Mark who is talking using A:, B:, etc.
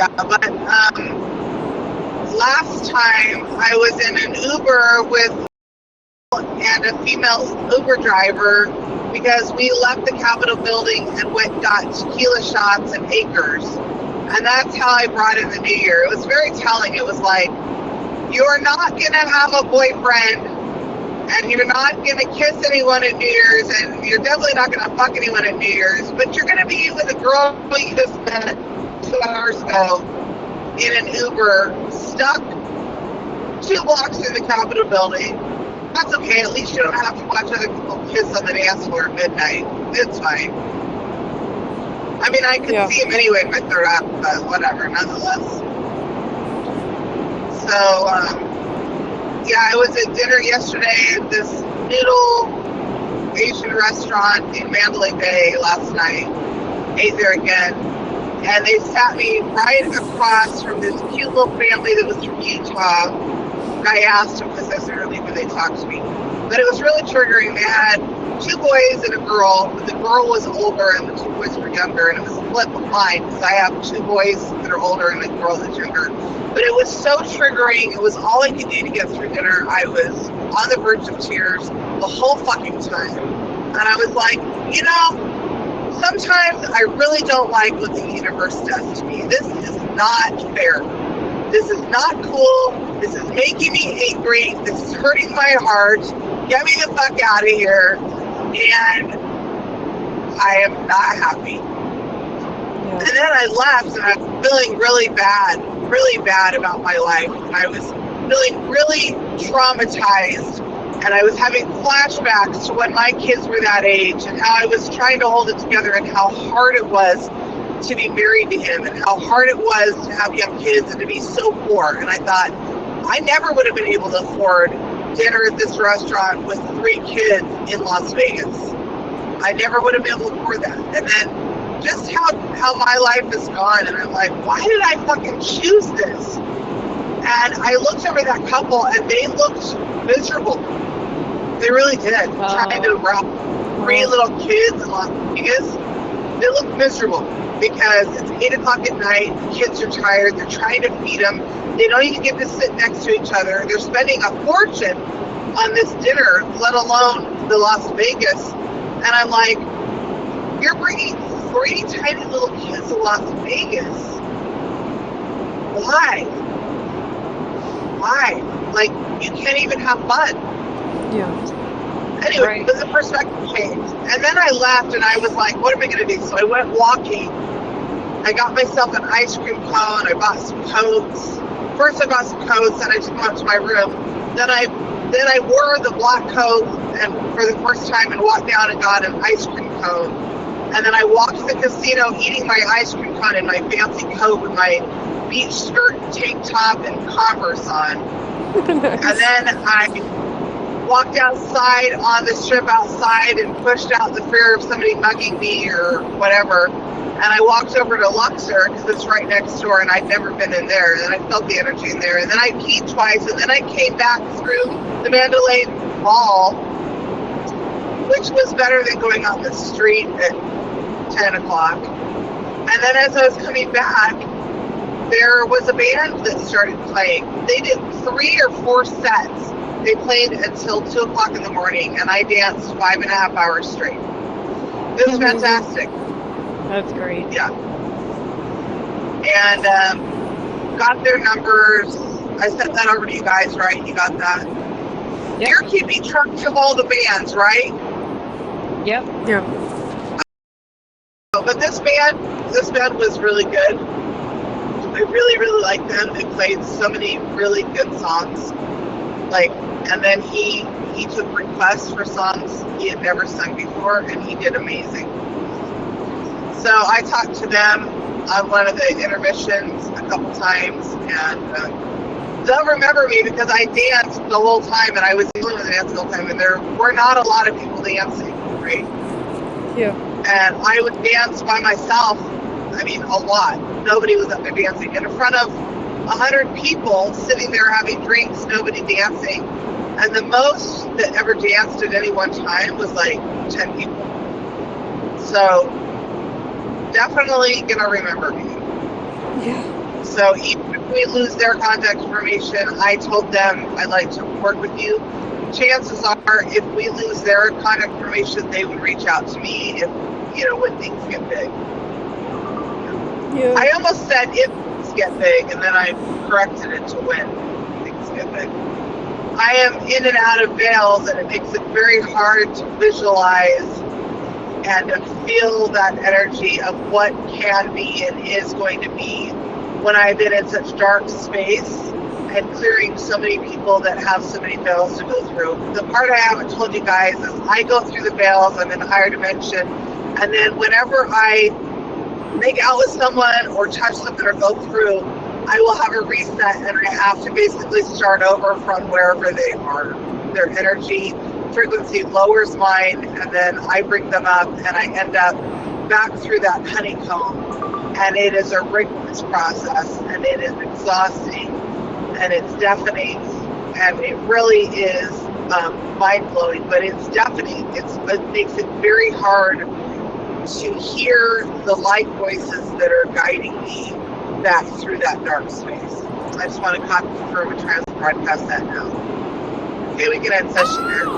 A: Yeah, but last time I was in an Uber with and a female Uber driver because we left the Capitol building and went and got tequila shots and acres. And that's how I brought in the new year. It was very telling. It was like, you're not going to have a boyfriend and you're not going to kiss anyone at New Year's and you're definitely not going to fuck anyone at New Year's, but you're going to be with a girl you just met 2 hours ago in an Uber stuck 2 blocks from the Capitol building. That's okay. At least you don't have to watch other people kiss on the dance floor at midnight. It's fine. I mean, I could see him anyway if I threw up, but whatever, nonetheless. So, I was at dinner yesterday at this noodle Asian restaurant in Mandalay Bay last night. Ate there again. And they sat me right across from this cute little family that was from Utah. I asked them because that's early when they talked to me. But it was really triggering. They had 2 boys and a girl, but the girl was older and the 2 boys were younger, and it was a flip of mine because I have 2 boys that are older and a girl that's younger. But it was so triggering. It was all I could do to get through dinner. I was on the verge of tears the whole fucking time. And I was like, you know, sometimes I really don't like what the universe does to me. This is not fair. This is not cool. This is making me angry. This is hurting my heart. Get me the fuck out of here. And I am not happy. Yeah. And then I left and I'm feeling really bad about my life. I was feeling really traumatized. And I was having flashbacks to when my kids were that age and how I was trying to hold it together and how hard it was to be married to him and how hard it was to have young kids and to be so poor. And I thought, I never would have been able to afford dinner at this restaurant with 3 kids in Las Vegas. I never would have been able to afford that. And then just how my life has gone, and I'm like, why did I fucking choose this? And I looked over that couple and they looked miserable. They really did. Trying to rob 3 little kids in Las Vegas. They look miserable because it's 8 o'clock at night. The kids are tired. They're trying to feed them. They don't even get to sit next to each other. They're spending a fortune on this dinner, let alone the Las Vegas. And I'm like, you're bringing 3 tiny little kids to Las Vegas. Why? Why? Like, you can't even have fun.
B: Yeah.
A: Anyway,
B: right.
A: It was a perspective change. And then I left and I was like, what am I going to do? So I went walking. I got myself an ice cream cone. I bought some coats. First I bought some coats and I took them up to my room. Then I wore the black coat and for the first time and walked down and got an ice cream cone. And then I walked to the casino eating my ice cream cone in my fancy coat with my beach skirt, tank top, and Converse on.
B: Nice.
A: And then I walked outside on the strip outside and pushed out the fear of somebody mugging me or whatever. And I walked over to Luxor because it's right next door and I'd never been in there. And I felt the energy in there. And then I peed twice. And then I came back through the Mandalay Mall, which was better than going on the street at 10 o'clock. And then as I was coming back, there was a band that started playing. They did 3 or 4 sets. They played until 2 o'clock in the morning, and I danced 5.5 hours straight. It was fantastic.
B: That's great.
A: Yeah. And got their numbers. I sent that over to you guys, right? You got that? Yep. You're keeping track of all the bands, right?
B: Yep. Yeah.
A: But this band was really good. I really, really liked them. They played so many really good songs. And then he took requests for songs he had never sung before, and he did amazing. So I talked to them on one of the intermissions a couple times, and they'll remember me because I danced the whole time, and I was dealing with the dance the whole time, and there were not a lot of people dancing, right? Yeah. And I would dance by myself, I mean, a lot. Nobody was up there dancing. And in front of 100 people sitting there having drinks, nobody dancing. And the most that ever danced at any one time was like 10 people. So definitely gonna remember me.
B: Yeah.
A: So even if we lose their contact information, I told them I'd like to work with you. Chances are, if we lose their contact information, they would reach out to me if, when things get big.
B: Yeah.
A: I almost said if things get big, and then I corrected it to when things get big. I am in and out of veils, and it makes it very hard to visualize and to feel that energy of what can be and is going to be when I've been in such dark space and clearing so many people that have so many veils to go through. The part I haven't told you guys is I go through the veils, I'm in a higher dimension, and then whenever I make out with someone or touch something or go through, I will have a reset, and I have to basically start over from wherever they are. Their energy frequency lowers mine, and then I bring them up, and I end up back through that honeycomb. And it is a rigorous process, and it is exhausting, and it's deafening, and it really is mind-blowing, but it's deafening. It makes it very hard to hear the light voices that are guiding me back through that dark space. I just want to copy, confirm, and broadcast that now. Okay, we can end session there.